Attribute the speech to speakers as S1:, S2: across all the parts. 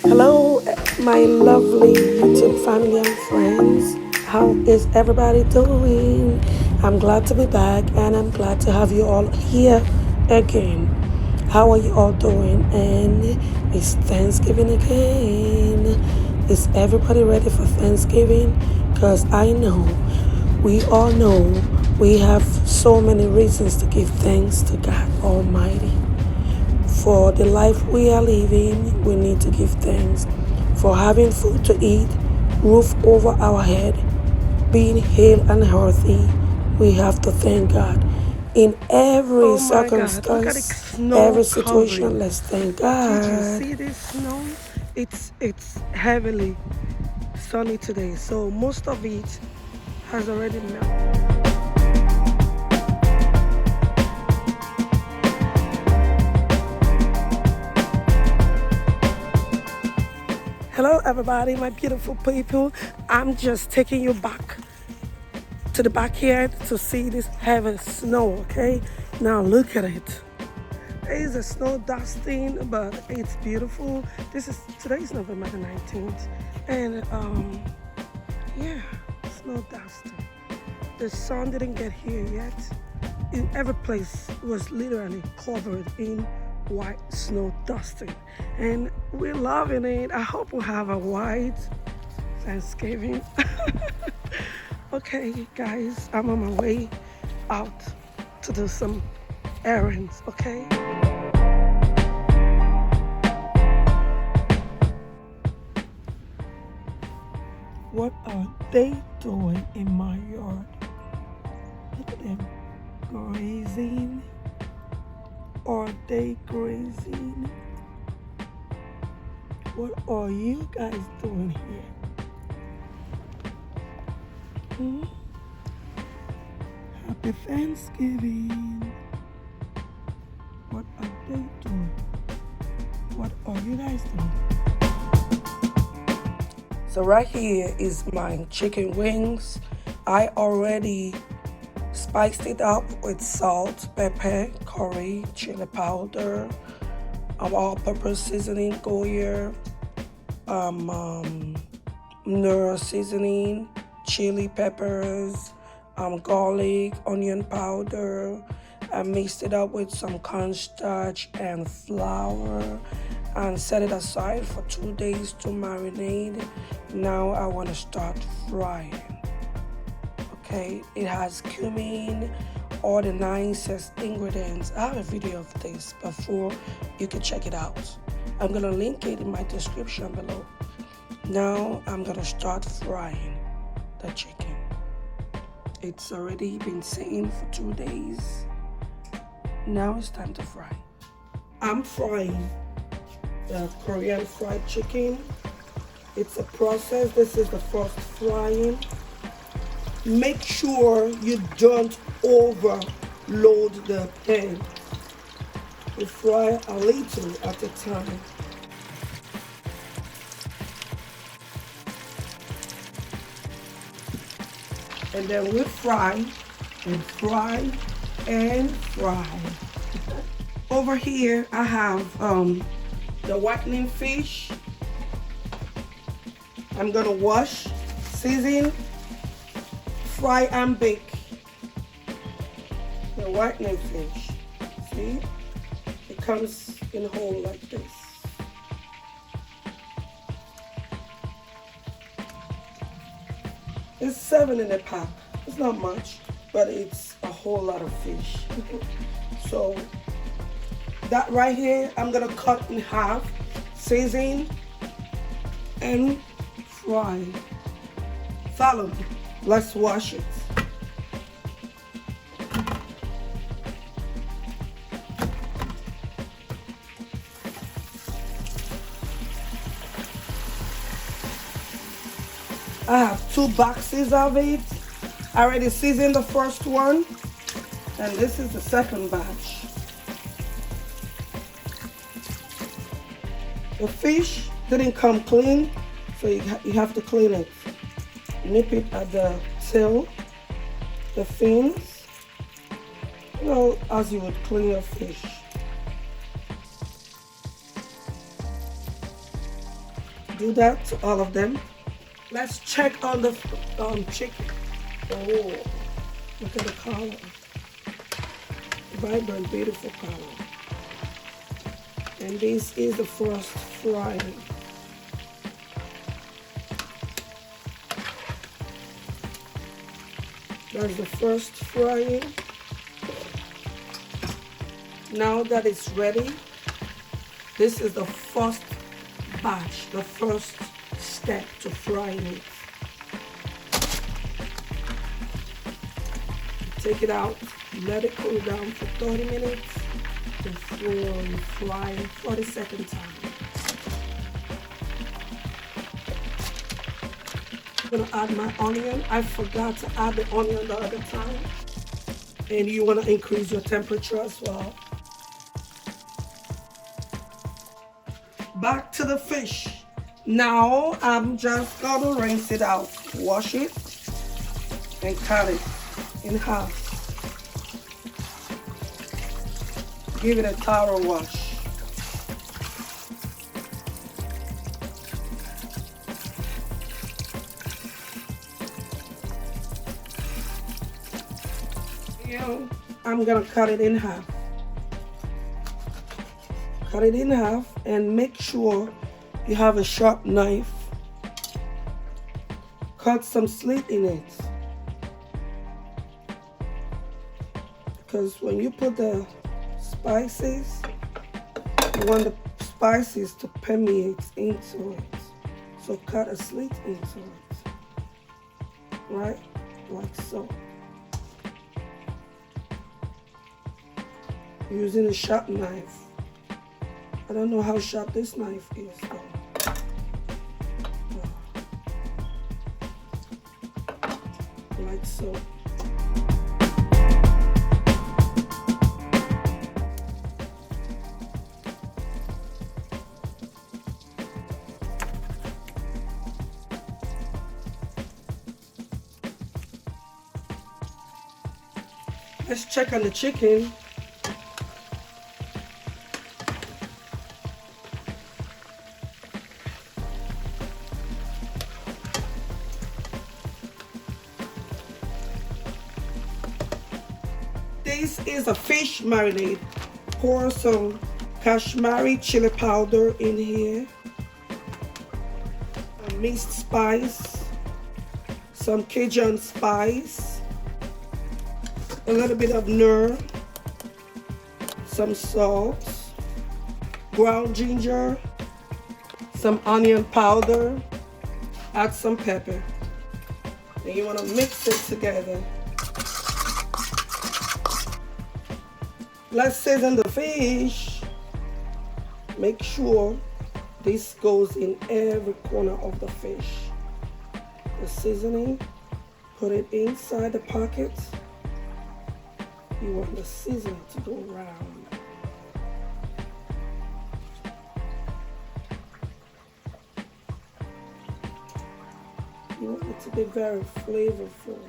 S1: Hello, my lovely YouTube family and friends. How is everybody doing? I'm glad to be back and I'm glad to have you all here again. How are you all doing? And it's Thanksgiving again. Is everybody ready for Thanksgiving? Because I know, we all know, we have so many reasons to give thanks to God Almighty. For the life we are living, we need to give thanks. For having food to eat, roof over our head, being hale and healthy, we have to thank God. In every
S2: Oh my God, look at the
S1: circumstance,
S2: snow
S1: every
S2: covering.
S1: situation, let's thank
S2: Did you
S1: God.
S2: see this snow? It's heavily sunny today, so most of it has already melted. Hello everybody, my beautiful people. I'm just taking you back to the backyard to see this heavy snow, okay? Now look at it. It's a snow dusting, but it's beautiful. Today is November the 19th, and yeah, snow dusting. The sun didn't get here yet. Every place was literally covered in white snow dusting, and we're loving it. I hope we have a white Thanksgiving. Okay, guys, I'm on my way out to do some errands. Okay. What are they doing in my yard? Look at them grazing. Are they grazing? What are you guys doing here? Hmm? Happy Thanksgiving. What are they doing? What are you guys doing? So right here is my chicken wings. I already spiced it up with salt, pepper, curry, chili powder, all-purpose seasoning, Goya, Nura seasoning, chili peppers, garlic, onion powder. I mixed it up with some cornstarch and flour and set it aside for 2 days to marinate. Now I want to start frying. Okay, it has cumin, all the nicest ingredients. I have a video of this before, you can check it out. I'm gonna link it in my description below. Now I'm gonna start frying the chicken. It's already been sitting for 2 days. Now it's time to fry. I'm frying the Korean fried chicken. It's a process. This is the first frying. Make sure you don't overload the pan. You fry a little at a time. And then we fry and fry and fry. Over here I have the whitening fish. I'm gonna wash, season, fry and bake the whitening fish. See, it comes in whole like this. It's 7 in a pack. It's not much, but it's a whole lot of fish. So that right here, I'm gonna cut in half, season, and fry. Follow me. Let's wash it. I have 2 boxes of it. I already seasoned the first one, and this is the second batch. The fish didn't come clean, so you have to clean it. Nip it at the tail, the fins, as you would clean your fish. Do that to all of them. Let's check on the chicken. Oh, look at the color. Vibrant, beautiful color. And this is the first frying. That's the first frying. Now that it's ready, this is the first batch, the first step to frying it. Take it out, let it cool down for 30 minutes before you fry 42nd time. I'm gonna add my onion. I forgot to add the onion the other time. And you wanna increase your temperature as well. Back to the fish. Now I'm just gonna rinse it out, wash it, and cut it in half. Give it a thorough wash. Now I'm gonna cut it in half. Cut it in half and make sure you have a sharp knife. Cut some slit in it. Because when you put the spices, you want the spices to permeate into it. So cut a slit into it. Right? Like so. Using a sharp knife. I don't know how sharp this knife is though. Like so. Let's check on the chicken. This is a fish marinade. Pour some Kashmiri chili powder in here, a minced spice, some Cajun spice, a little bit of nure, some salt, ground ginger, some onion powder, add some pepper. And you want to mix it together. Let's season the fish. Make sure this goes in every corner of the fish. The seasoning, put it inside the pocket. You want the seasoning to go around. You want it to be very flavorful.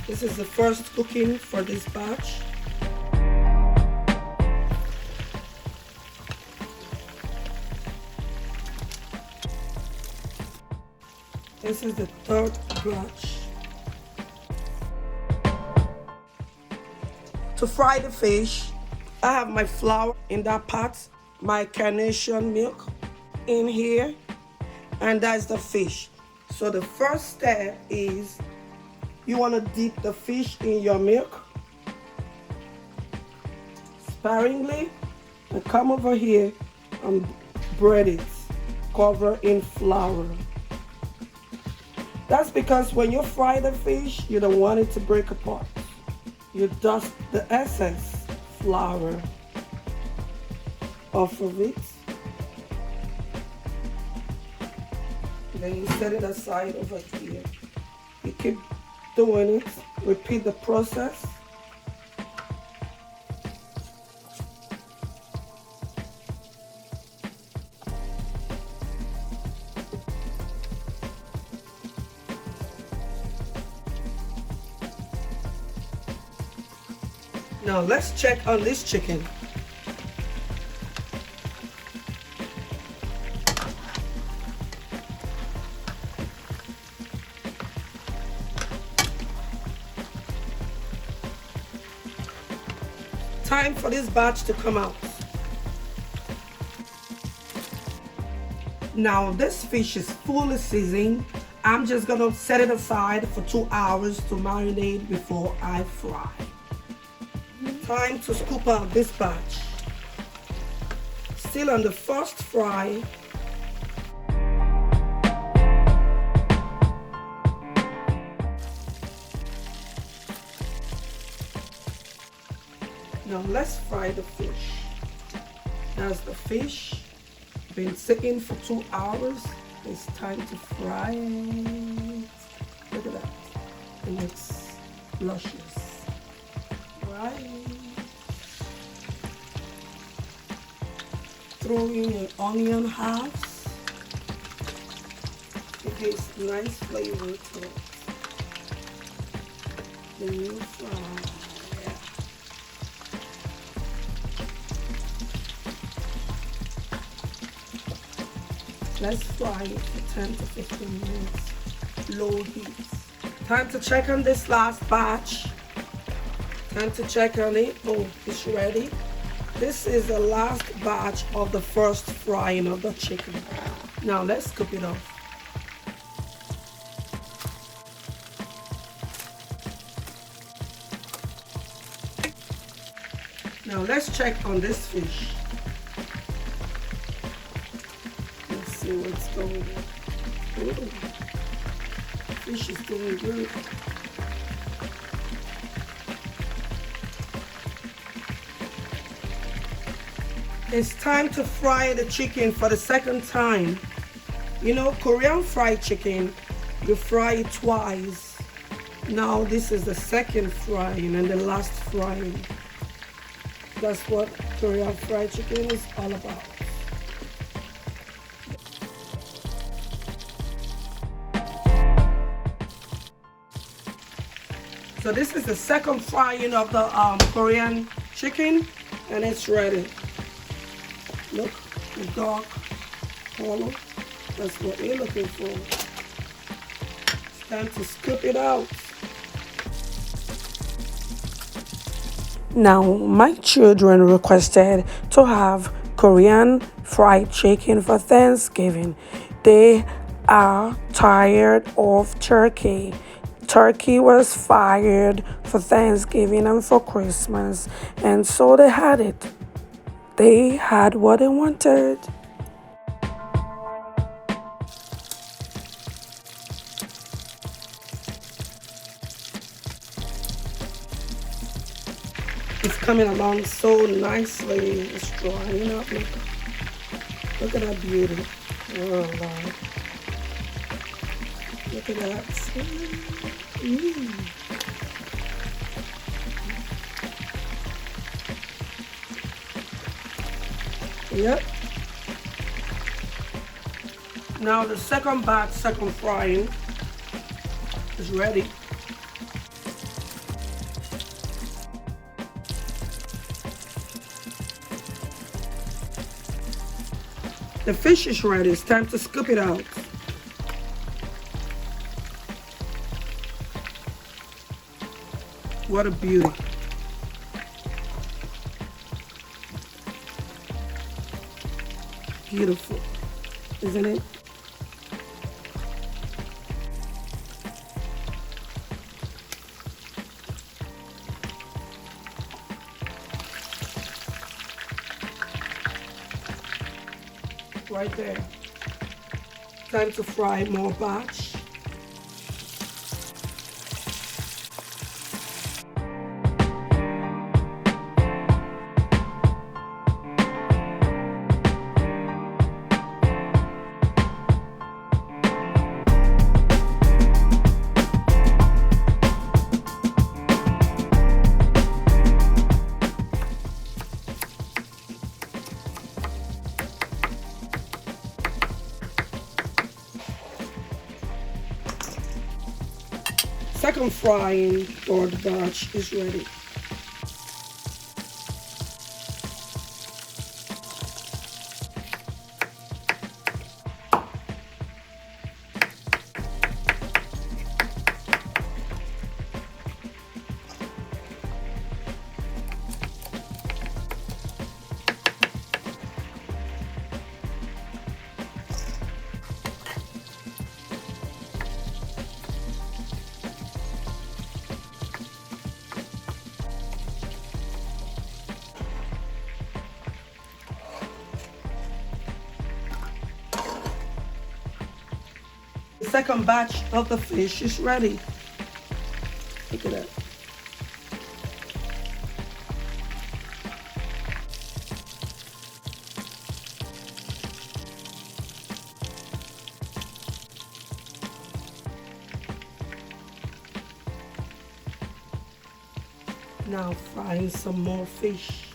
S2: This is the first cooking for this batch. This is the third batch. to fry the fish, I have my flour in that pot, my carnation milk in here, and that's the fish. So the first step is you want to dip the fish in your milk sparingly and come over here and bread it, cover in flour. That's because when you fry the fish, you don't want it to break apart. You dust the excess flour off of it. Then you set it aside over here. You keep doing it, repeat the process. Now let's check on this chicken. Time for this batch to come out. Now this fish is fully seasoned. I'm just gonna set it aside for 2 hours to marinate before I fry. Time to scoop out this batch. Still on the first fry. Now let's fry the fish. That's the fish. Been sitting for 2 hours. It's time to fry it. Look at that. And it's luscious. Right. Throw in your onion halves. It gives nice flavor to it. Then you fry. Let's fry it for 10 to 15 minutes. Low heat. Time to check on this last batch. Time to check on it. Oh, it's ready. This is the last batch of the first frying of the chicken. Now let's scoop it off. Now let's check on this fish. Let's see what's going on. Ooh, fish is doing good. It's time to fry the chicken for the second time. You know, Korean fried chicken, you fry it twice. Now this is the second frying and the last frying. That's what Korean fried chicken is all about. So this is the second frying of the Korean chicken, and it's ready. Look, the dark color. That's what we're looking for. It's time to scoop it out.
S1: Now, my children requested to have Korean fried chicken for Thanksgiving. They are tired of turkey. Turkey was fired for Thanksgiving and for Christmas, and so they had it. They had what they wanted.
S2: It's coming along so nicely. It's drying up. Look at that beauty. Oh, Lord. Look at that. Yep. Now the second batch, second frying is ready. The fish is ready. It's time to scoop it out. What a beauty.
S1: beautiful, isn't it? Right there. Time to fry more batch. Second frying for the batch is ready. The second batch of the fish is ready. Look at that. Now frying some more fish.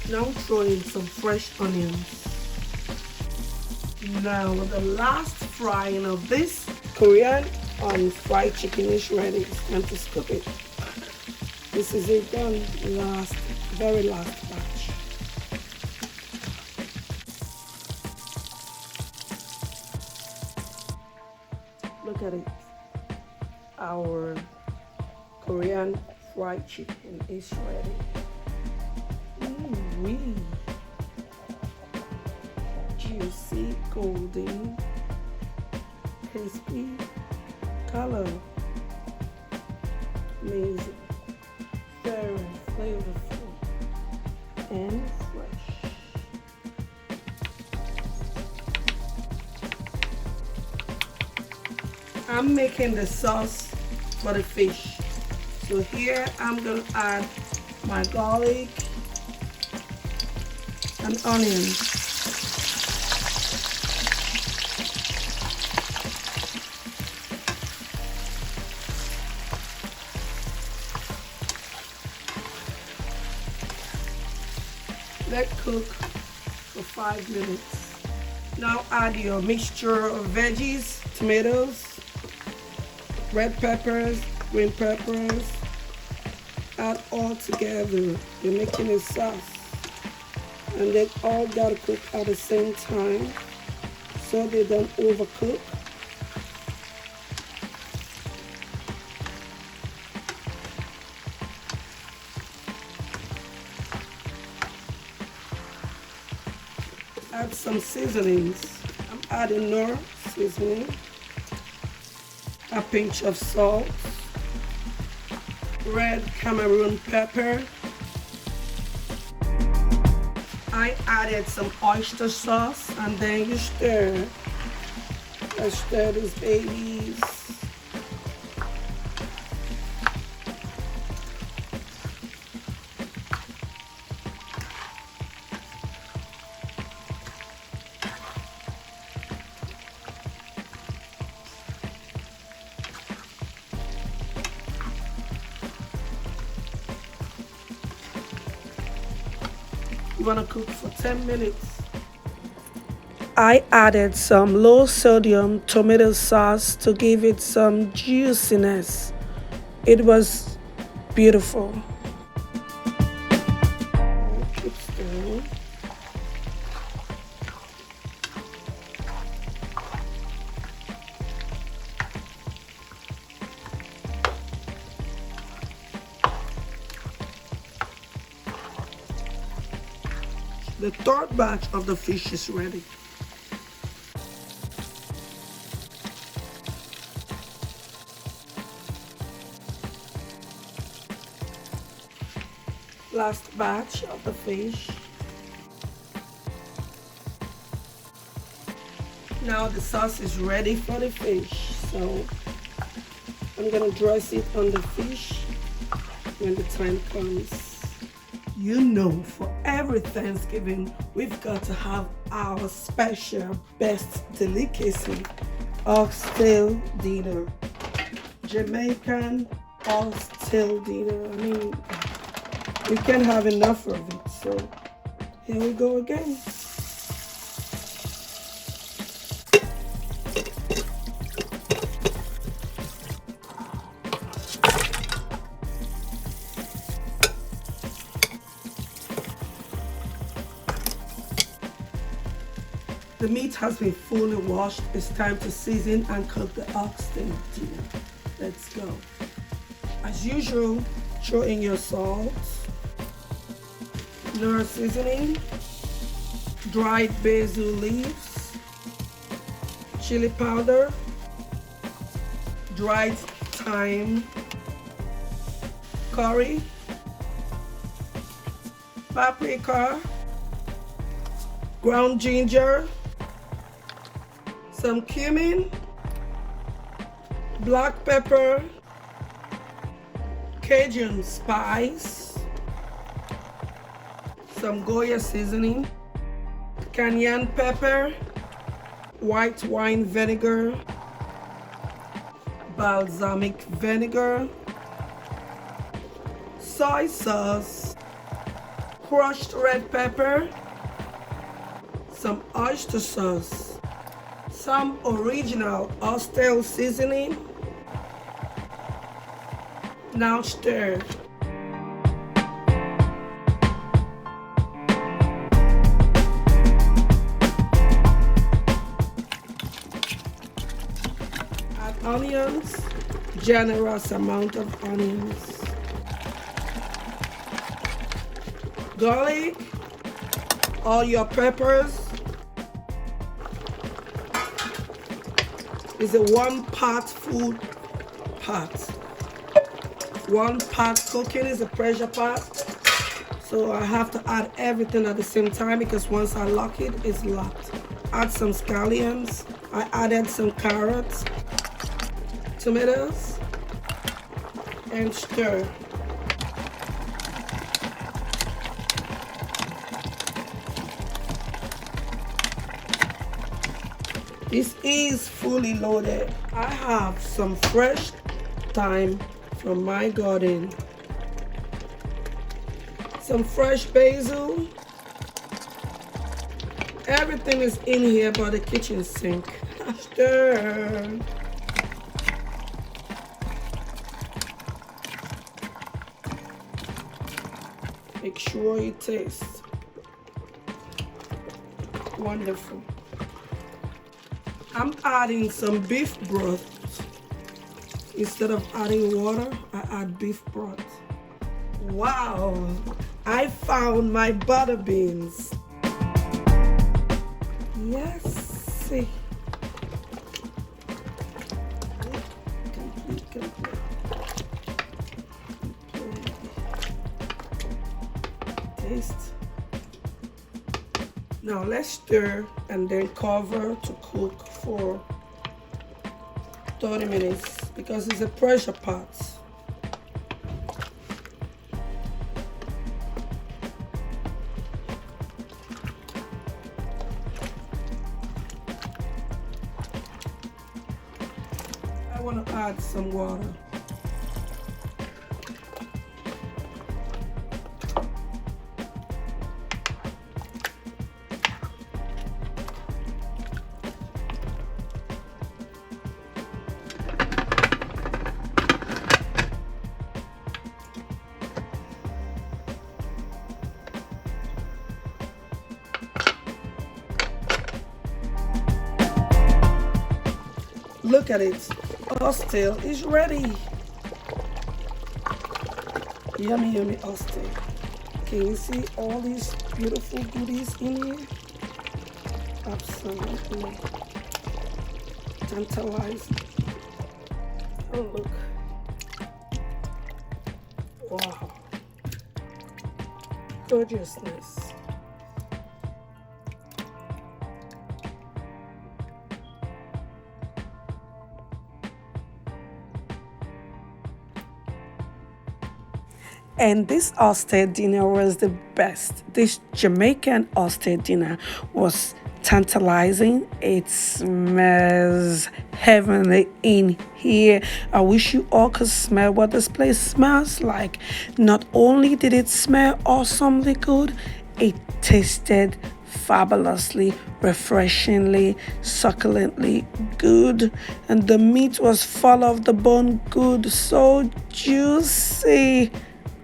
S1: Now throw in some fresh onions. Now the last frying of this Korean fried chicken is ready. It's time to scoop it. This is it done. Last, very last batch. Look at it. Our Korean fried chicken is ready. Juicy, golden, crispy color. Amazing. Very flavorful and fresh. I'm making the sauce for the fish. So here I'm gonna add my garlic and onion. Let cook for 5 minutes. Now add your mixture of veggies, tomatoes, red peppers, green peppers. Add all together. You're making a sauce. And they all gotta cook at the same time so they don't overcook. Add some seasonings. I'm adding Knorr seasoning, a pinch of salt, red Cameroon pepper. I added some oyster sauce and then you stir. Let's stir these babies. You want to cook for 10 minutes. I added some low sodium tomato sauce to give it some juiciness. It was beautiful. Keep stirring.
S2: The third batch of the fish is ready. Last batch of the fish. Now the sauce is ready for the fish, so I'm gonna dress it on the fish when the time comes. You know, for every Thanksgiving, we've got to have our special best delicacy, oxtail dinner. Jamaican oxtail dinner. I mean, we can't have enough of it, so here we go again. The meat has been fully washed. It's time to season and cook the oxtail dinner. Let's go. As usual, throw in your salt, Knorr seasoning, dried basil leaves, chili powder, dried thyme, curry, paprika, ground ginger, some cumin, black pepper, Cajun spice, some Goya seasoning, cayenne pepper, white wine vinegar, balsamic vinegar, soy sauce, crushed red pepper, some oyster sauce, some original oxtail seasoning. Now stir. Add onions, generous amount of onions. Garlic, all your peppers. It's a one-pot food pot. One pot cooking is a pressure pot. So I have to add everything at the same time because once I lock it, it's locked. Add some scallions. I added some carrots, tomatoes, and stir. This is fully loaded. I have some fresh thyme from my garden, some fresh basil. Everything is in here but the kitchen sink. Stir. Make sure it tastes wonderful. I'm adding some beef broth. Instead of adding water, I add beef broth. Wow, I found my butter beans. Yes, see. Complete. Taste. Now let's stir and then cover to cook for 30 minutes because it's a pressure pot. I want to add some water. Look at it. Oxtail is ready. Yummy, yummy oxtail.
S1: Can you see all these beautiful goodies in here? Absolutely tantalizing. Oh, look. Wow. Gorgeousness. And this Austin dinner was the best. This Jamaican Austin dinner was tantalizing. It smells heavenly in here. I wish you all could smell what this place smells like. Not only did it smell awesomely good, it tasted fabulously, refreshingly, succulently good. And the meat was full of the bone good, so juicy.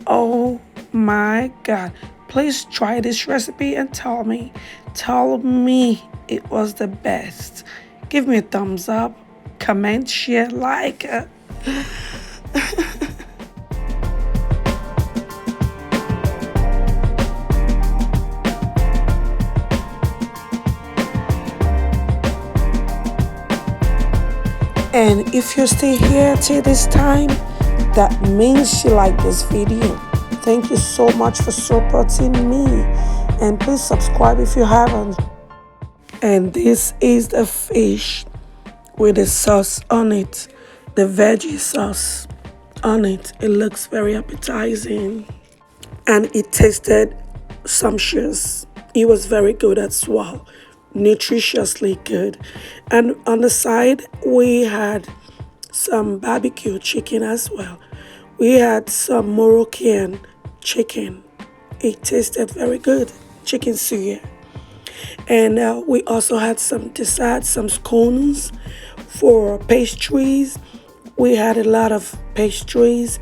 S1: Oh my God. Please try this recipe and tell me it was the best. Give me a thumbs up, comment, share, like. And if you stay here till this time, that means you like this video. Thank you so much for supporting me. And please subscribe if you haven't. And this is the fish with the sauce on it, the veggie sauce on it. It looks very appetizing. And it tasted sumptuous. It was very good as well, nutritiously good. And on the side, we had some barbecue chicken as well. We had some Moroccan chicken. It tasted very good, chicken suya. And we also had some desserts, some scones for pastries. We had a lot of pastries.